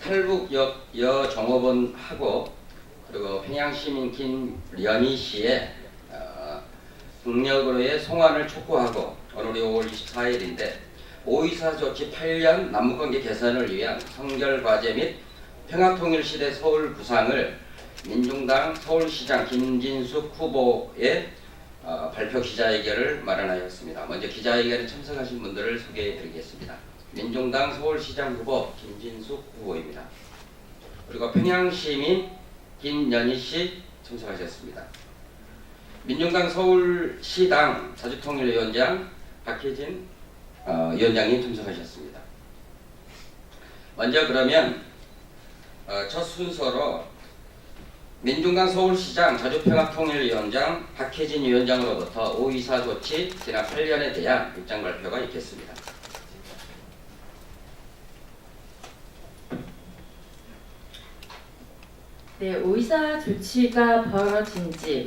탈북 여정업원하고 그리고 평양시민 김연희 씨의 국력으로의 송환을 촉구하고 오늘이 5월 24일인데 5.24 조치 8년 남북관계 개선을 위한 성결과제 및 평화통일시대 서울 구상을 민중당 서울시장 김진숙 후보의 발표 기자회견을 마련하였습니다. 먼저 기자회견에 참석하신 분들을 소개해드리겠습니다. 민중당 서울시장 후보 김진숙 후보입니다. 그리고 평양시민 김연희 씨 참석하셨습니다. 민중당 서울시당 자주통일위원장 박혜진 위원장님 참석하셨습니다. 먼저 그러면 첫 순서로 민중당 서울시장 자주평화통일위원장 박혜진 위원장으로부터 5.24 조치 지난 8년에 대한 입장 발표가 있겠습니다. 네, 5.24 조치가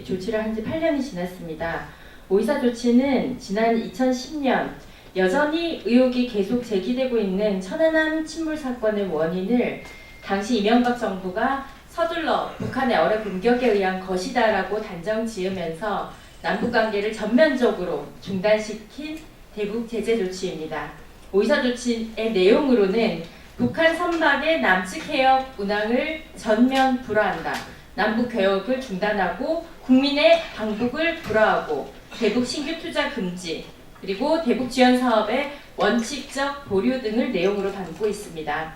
조치를 한 지 8년이 지났습니다. 5.24 조치는 지난 2010년 여전히 의혹이 계속 제기되고 있는 천안함 침몰 사건의 원인을 당시 이명박 정부가 서둘러 북한의 어뢰 공격에 의한 것이다라고 단정 지으면서 남북관계를 전면적으로 중단시킨 대북 제재 조치입니다. 5.24 조치의 내용으로는 북한 선박의 남측 해역 운항을 전면 불허한다. 남북 개혁을 중단하고 국민의 방북을 불허하고 대북 신규 투자 금지, 그리고 대북 지원 사업의 원칙적 보류 등을 내용으로 담고 있습니다.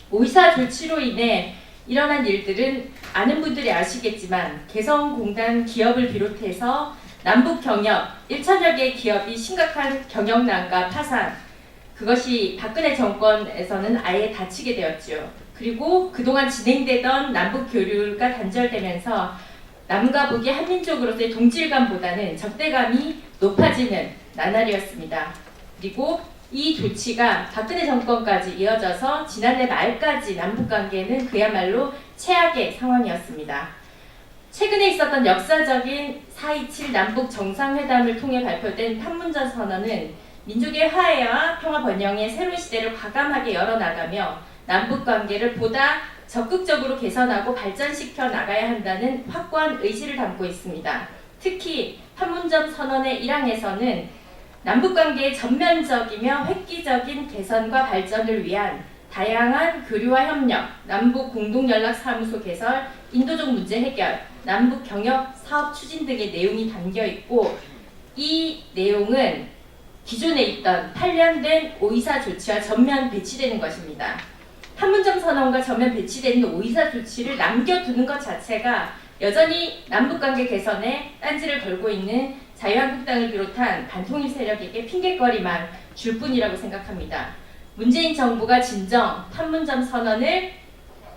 5.24 조치로 인해 일어난 일들은 아는 분들이 아시겠지만 개성공단 기업을 비롯해서 남북 경협 1천여 개의 기업이 심각한 경영난과 파산, 그것이 박근혜 정권에서는 아예 닫히게 되었죠. 그리고 그동안 진행되던 남북 교류가 단절되면서 남과 북이 한민족으로서의 동질감보다는 적대감이 높아지는 나날이었습니다. 그리고 이 조치가 박근혜 정권까지 이어져서 지난해 말까지 남북관계는 그야말로 최악의 상황이었습니다. 최근에 있었던 역사적인 4.27 남북 정상회담을 통해 발표된 판문점 선언은 민족의 화해와 평화 번영의 새로운 시대를 과감하게 열어나가며 남북관계를 보다 적극적으로 개선하고 발전시켜 나가야 한다는 확고한 의지를 담고 있습니다. 특히 판문점 선언의 1항에서는 남북관계의 전면적이며 획기적인 개선과 발전을 위한 다양한 교류와 협력, 남북 공동연락사무소 개설, 인도적 문제 해결, 남북 경협 사업 추진 등의 내용이 담겨 있고, 이 내용은 기존에 있던 8년 된 5.24 조치와 전면 배치되는 것입니다. 판문점 선언과 전면 배치되는 5.24 조치를 남겨두는 것 자체가 여전히 남북관계 개선에 딴지를 걸고 있는 자유한국당을 비롯한 반통일 세력에게 핑계거리만 줄 뿐이라고 생각합니다. 문재인 정부가 진정 판문점 선언을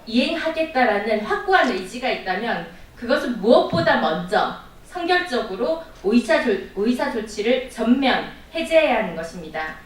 이행하겠다라는 확고한 의지가 있다면 그것은 무엇보다 먼저 선결적으로 5.24 조치를 전면 해제해야 하는 것입니다.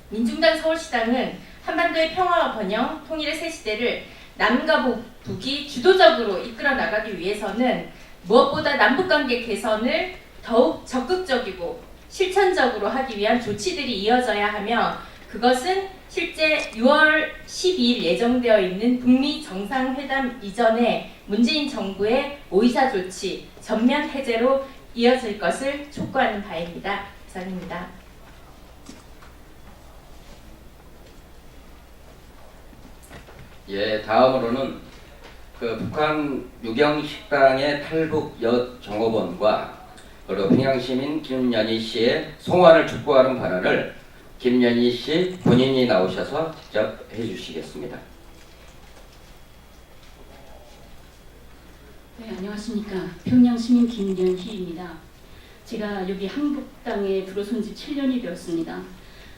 민중당 서울시당은 한반도의 평화와 번영, 통일의 새 시대를 남과 북이 주도적으로 이끌어 나가기 위해서는 무엇보다 남북관계 개선을 더욱 적극적이고 실천적으로 하기 위한 조치들이 이어져야 하며, 그것은 실제 6월 12일 예정되어 있는 북미 정상회담 이전에 문재인 정부의 5.24 조치 전면 해제로 이어질 것을 촉구하는 바입니다. 이상입니다. 예, 다음으로는 북한 유경식당의 탈북 여정업원과 그리고 평양시민 김연희 씨의 송환을 촉구하는 발언을 김연희 씨 본인이 나오셔서 직접 해주시겠습니다. 네, 안녕하십니까. 평양시민 김연희입니다. 제가 여기 한국당에 들어선 지 7년이 되었습니다.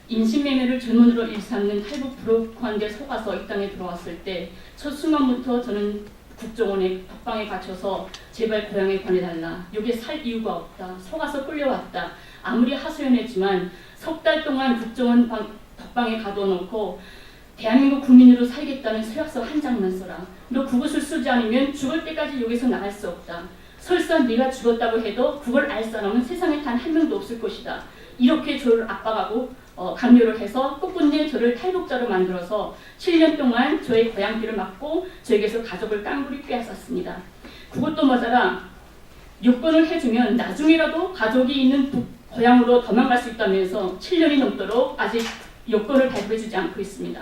인신매매를 전문으로 일삼는 탈북 불혹관계 속아서 이 땅에 들어왔을 때 첫 순간부터 저는 국정원의 덕방에 갇혀서 제발 고향에 보내달라. 여기에 살 이유가 없다. 속아서 끌려왔다. 아무리 하소연했지만 석 달 동안 국정원 덕방에 가둬놓고 대한민국 국민으로 살겠다는 서약서 한 장만 써라. 너 그것을 쓰지 않으면 죽을 때까지 여기서 나갈 수 없다. 설사 네가 죽었다고 해도 그걸 알 사람은 세상에 단 한 명도 없을 것이다. 이렇게 저를 압박하고 강요를 해서 끝끝내 저를 탈북자로 만들어서 7년 동안 저의 고향길을 막고 저에게서 가족을 깡그리 빼앗았습니다. 그것도 모자라 요건을 해주면 나중에라도 가족이 있는 고향으로 도망갈 수 있다면서 7년이 넘도록 아직 요건을 발급해주지 않고 있습니다.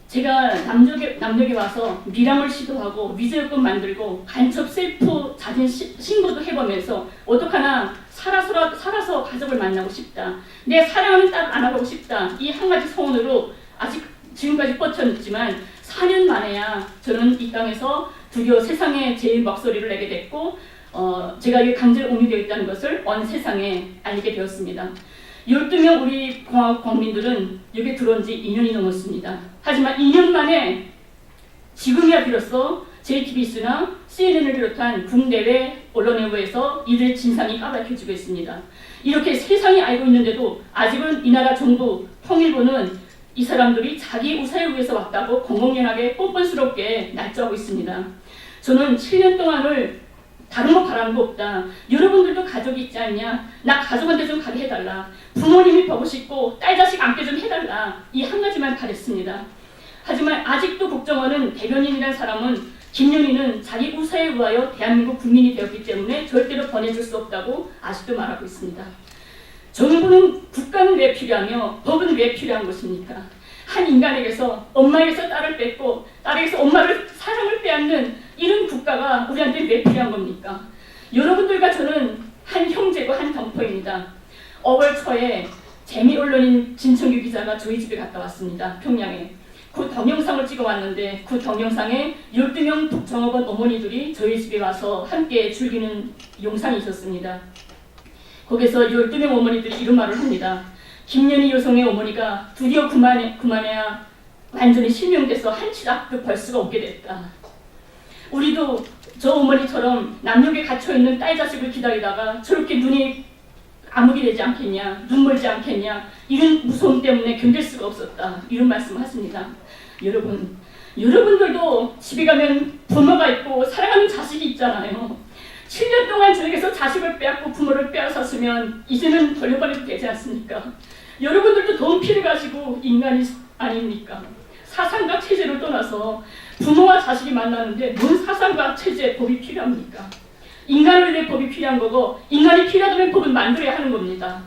제가 남녘에 와서 미람을 시도하고 위조 요건 만들고 간첩 셀프 자진 신고도 해보면서 어떡하나 살아서 가족을 만나고 싶다. 내 사랑하는 딸을 안아보고 싶다. 이 한 가지 소원으로 아직 지금까지 뻗쳤지만 4년 만에야 저는 이 땅에서 드디어 세상에 제 목소리를 내게 됐고 제가 여기 강제로 옮겨져 있다는 것을 온 세상에 알리게 되었습니다. 12명 우리 공화국 국민들은 여기 들어온 지 2년이 넘었습니다. 하지만 2년 만에 지금이야 비로소 JTBC나 CNN을 비롯한 국내외 언론에서 이들의 진상이 까맣혀지고 있습니다. 이렇게 세상이 알고 있는데도 아직은 이 나라 정부 통일부는 이 사람들이 자기 우사에 위해서 왔다고 공공연하게 뻔뻔스럽게 날조하고 있습니다. 저는 7년 동안을 다른 거 바라는 거 없다. 여러분들도 가족이 있지 않냐? 나 가족한테 좀 가게 해달라. 부모님이 보고 싶고 딸 자식 안게 좀 해달라. 이 한 가지만 바랬습니다. 하지만 아직도 국정원은 대변인이라는 사람은 김윤희는 자기 우사에 의하여 대한민국 국민이 되었기 때문에 절대로 보내줄 수 없다고 아직도 말하고 있습니다. 정부는 국가는 왜 필요하며 법은 왜 필요한 것입니까? 한 인간에게서 엄마에게서 딸을 뺏고 딸에게서 엄마를 사랑을 빼앗는 이런 국가가 우리한테 왜 필요한 겁니까? 여러분들과 저는 한 형제고 한 동포입니다. 5월 초에 재미 언론인 진청규 기자가 저희 집에 갔다 왔습니다. 평양에. 그 동영상을 찍어왔는데 그 동영상에 12명 북정업원 어머니들이 저희 집에 와서 함께 즐기는 영상이 있었습니다. 거기서 12명 어머니들이 이런 말을 합니다. 김연희 여성의 어머니가 드디어 그만해야 완전히 실명돼서 한치도 앞도 볼 수가 없게 됐다. 우리도 저 어머니처럼 남녘에 갇혀있는 딸 자식을 기다리다가 저렇게 눈이 아무게 되지 않겠냐, 눈멀지 않겠냐, 이런 무서움 때문에 견딜 수가 없었다. 이런 말씀을 하십니다. 여러분들도 집에 가면 부모가 있고 사랑하는 자식이 있잖아요. 7년 동안 저에게서 자식을 빼앗고 부모를 빼앗았으면 이제는 돌려보내도 되지 않습니까? 여러분들도 돈 피를 가지고 인간이 아닙니까? 사상과 체제를 떠나서 부모와 자식이 만나는데 뭔 사상과 체제, 법이 필요합니까? 인간을 위해 법이 필요한 거고 인간이 필요하다면 법을 만들어야 하는 겁니다.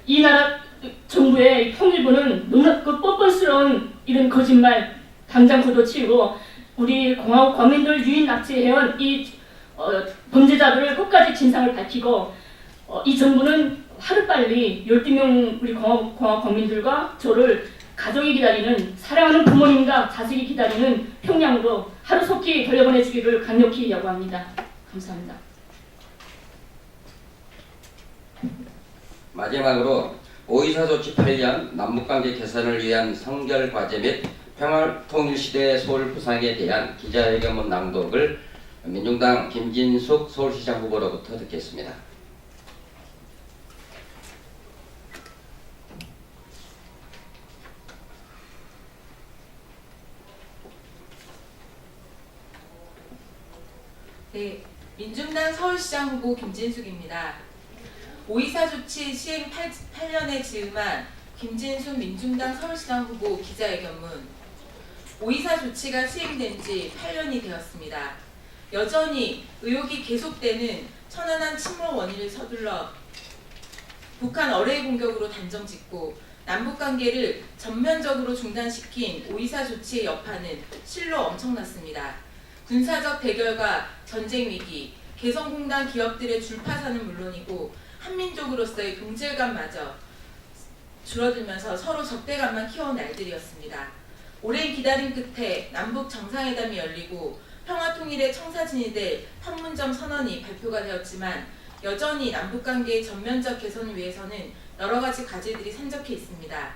이 나라 정부의 통일부는 그 뻔뻔스러운 이런 거짓말 당장 걷어치우고 우리 공화국 국민들 유인 납치해온 이 범죄자들을 끝까지 진상을 밝히고 이 정부는 하루빨리 12명 우리 공화국 국민들과 저를 가족이 기다리는 사랑하는 부모님과 자식이 기다리는 평양으로 하루속히 돌려보내주기를 강력히 요구합니다. 감사합니다. 마지막으로 5.24 조치 8년 남북관계 개선을 위한 성결과제 및 평화통일시대 서울 부상에 대한 기자회견문 낭독을 민중당 김진숙 서울시장 후보로부터 듣겠습니다. 네, 민중당 서울시장 후보 김진숙입니다. 5.24 조치 시행 8년에 즈음한 김진숙 민중당 서울시장 후보 기자회견문. 5.24 조치가 시행된 지 8년이 되었습니다. 여전히 의혹이 계속되는 천안함 침몰 원인을 서둘러 북한 어뢰 공격으로 단정짓고 남북관계를 전면적으로 중단시킨 5.24 조치의 여파는 실로 엄청났습니다. 군사적 대결과 전쟁 위기, 개성공단 기업들의 줄파산은 물론이고 한민족으로서의 동질감마저 줄어들면서 서로 적대감만 키워온 날들이었습니다. 오랜 기다림 끝에 남북 정상회담이 열리고 평화통일의 청사진이 될 판문점 선언이 발표가 되었지만 여전히 남북관계의 전면적 개선을 위해서는 여러가지 과제들이 산적해 있습니다.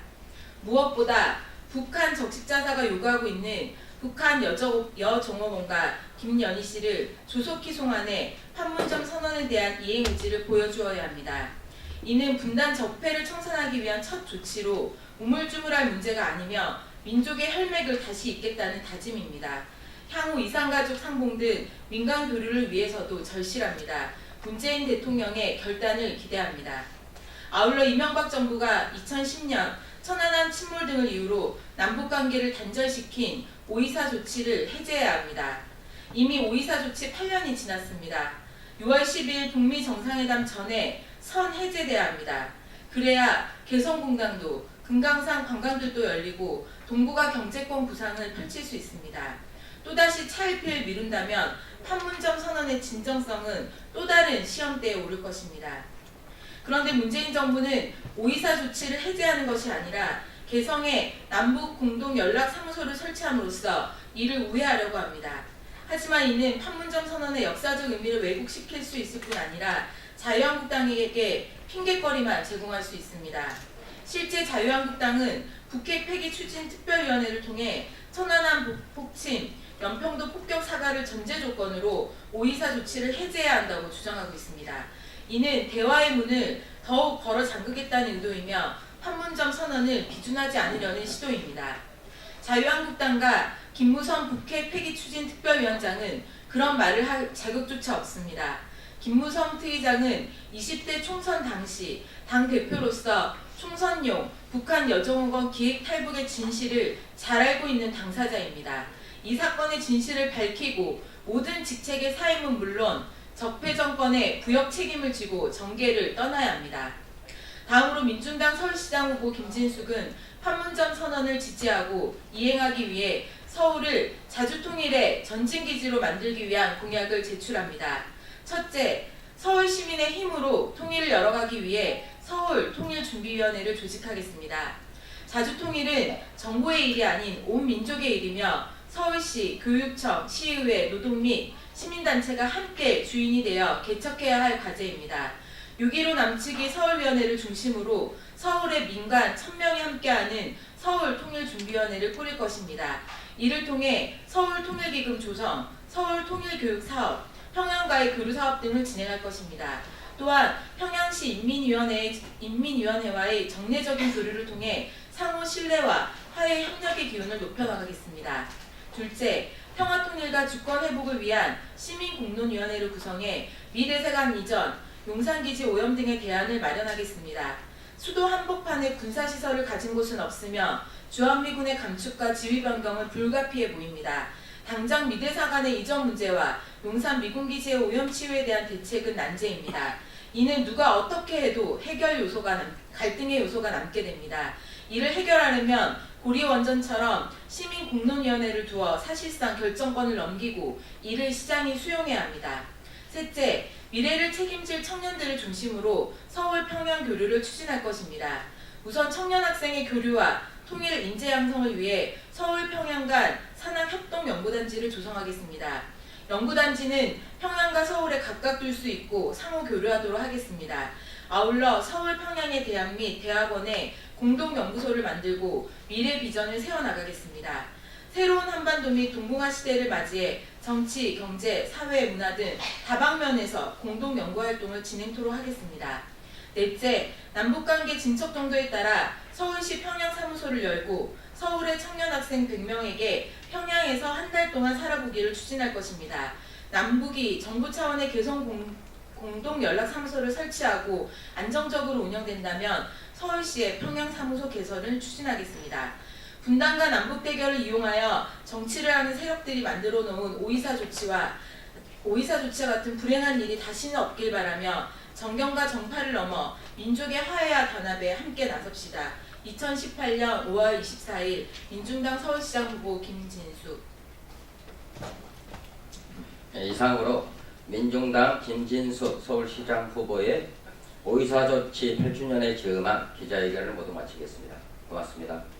무엇보다 북한 적십자사가 요구하고 있는 북한 여정호원과 김연희 씨를 조속히 송환해 판문점 선언에 대한 이행 의지를 보여주어야 합니다. 이는 분단 적폐를 청산하기 위한 첫 조치로 우물쭈물할 문제가 아니며 민족의 혈맥을 다시 잇겠다는 다짐입니다. 향후 이산가족 상봉 등 민간 교류를 위해서도 절실합니다. 문재인 대통령의 결단을 기대합니다. 아울러 이명박 정부가 2010년 천안함 침몰 등을 이유로 남북관계를 단절시킨 5.24 조치를 해제해야 합니다. 이미 5.24 조치 8년이 지났습니다. 6월 10일 북미 정상회담 전에 선 해제돼야 합니다. 그래야 개성공단도 금강산 관광들도 열리고 동북아 경제권 부상을 펼칠 수 있습니다. 또다시 차일피일 미룬다면 판문점 선언의 진정성은 또 다른 시험대에 오를 것입니다. 그런데 문재인 정부는 5.24 조치를 해제하는 것이 아니라 개성에 남북 공동 연락사무소를 설치함으로써 이를 우회하려고 합니다. 하지만 이는 판문점 선언의 역사적 의미를 왜곡시킬 수 있을 뿐 아니라 자유한국당에게 핑계거리만 제공할 수 있습니다. 실제 자유한국당은 북핵 폐기 추진 특별위원회를 통해 천안함 폭침, 연평도 폭격 사과를 전제 조건으로 5.24 조치를 해제해야 한다고 주장하고 있습니다. 이는 대화의 문을 더욱 걸어 잠그겠다는 의도이며 판문점 선언을 비준하지 않으려는 시도입니다. 자유한국당과 김무성 북핵 폐기 추진 특별위원장은 그런 말을 할 자격조차 없습니다. 김무성 특위장은 20대 총선 당시 당 대표로서 총선용 북한 여정호건 기획 탈북의 진실을 잘 알고 있는 당사자입니다. 이 사건의 진실을 밝히고 모든 직책의 사임은 물론 적폐 정권의 부역 책임을 지고 정계를 떠나야 합니다. 다음으로 민중당 서울시장 후보 김진숙은 판문점 선언을 지지하고 이행하기 위해 서울을 자주통일의 전진기지로 만들기 위한 공약을 제출합니다. 첫째, 서울 시민의 힘으로 통일을 열어가기 위해 서울통일준비위원회를 조직하겠습니다. 자주통일은 정부의 일이 아닌 온 민족의 일이며 서울시, 교육청, 시의회, 노동 및 시민단체가 함께 주인이 되어 개척해야 할 과제입니다. 6.15 남측이 서울위원회를 중심으로 서울의 민간 1000명이 함께하는 서울통일준비위원회를 꾸릴 것입니다. 이를 통해 서울통일기금 조성, 서울통일교육사업, 평양과의 교류사업 등을 진행할 것입니다. 또한 평양시 인민위원회와의 정례적인 교류를 통해 상호 신뢰와 화해 협력의 기운을 높여나가겠습니다. 둘째, 평화통일과 주권회복을 위한 시민공론위원회를 구성해 미대사관 이전, 용산기지 오염 등의 대안을 마련하겠습니다. 수도 한복판에 군사시설을 가진 곳은 없으며 주한미군의 감축과 지휘 변경은 불가피해 보입니다. 당장 미대사관의 이전 문제와 용산 미군기지의 오염 치유에 대한 대책은 난제입니다. 이는 누가 어떻게 해도 갈등의 요소가 남게 됩니다. 이를 해결하려면 고리원전처럼 시민공론위원회를 두어 사실상 결정권을 넘기고 이를 시장이 수용해야 합니다. 셋째, 미래를 책임질 청년들을 중심으로 서울 평양 교류를 추진할 것입니다. 우선 청년 학생의 교류와 통일 인재 양성을 위해 서울 평양 간 산학협동연구단지를 조성하겠습니다. 연구단지는 평양과 서울에 각각 둘 수 있고 상호 교류하도록 하겠습니다. 아울러 서울 평양의 대학 및 대학원에 공동연구소를 만들고 미래 비전을 세워나가겠습니다. 새로운 한반도 및 동북아 시대를 맞이해 정치, 경제, 사회, 문화 등 다방면에서 공동연구활동을 진행토록 하겠습니다. 넷째, 남북관계 진척 정도에 따라 서울시 평양사무소를 열고 서울의 청년 학생 100명에게 평양에서 한 달 동안 살아보기를 추진할 것입니다. 남북이 정부 차원의 개성 공동연락사무소를 설치하고 안정적으로 운영된다면 서울시의 평양사무소 개설을 추진하겠습니다. 분단과 남북 대결을 이용하여 정치를 하는 세력들이 만들어 놓은 5.24 조치와 5.24 조치와 같은 불행한 일이 다시는 없길 바라며 정경과 정파를 넘어 민족의 화해와 단합에 함께 나섭시다. 2018년 5월 24일 민중당 서울시장 후보 김진숙. 이상으로 민중당 김진숙 서울시장 후보의 5.24 조치 8주년에 즈음한 기자회견을 모두 마치겠습니다. 고맙습니다.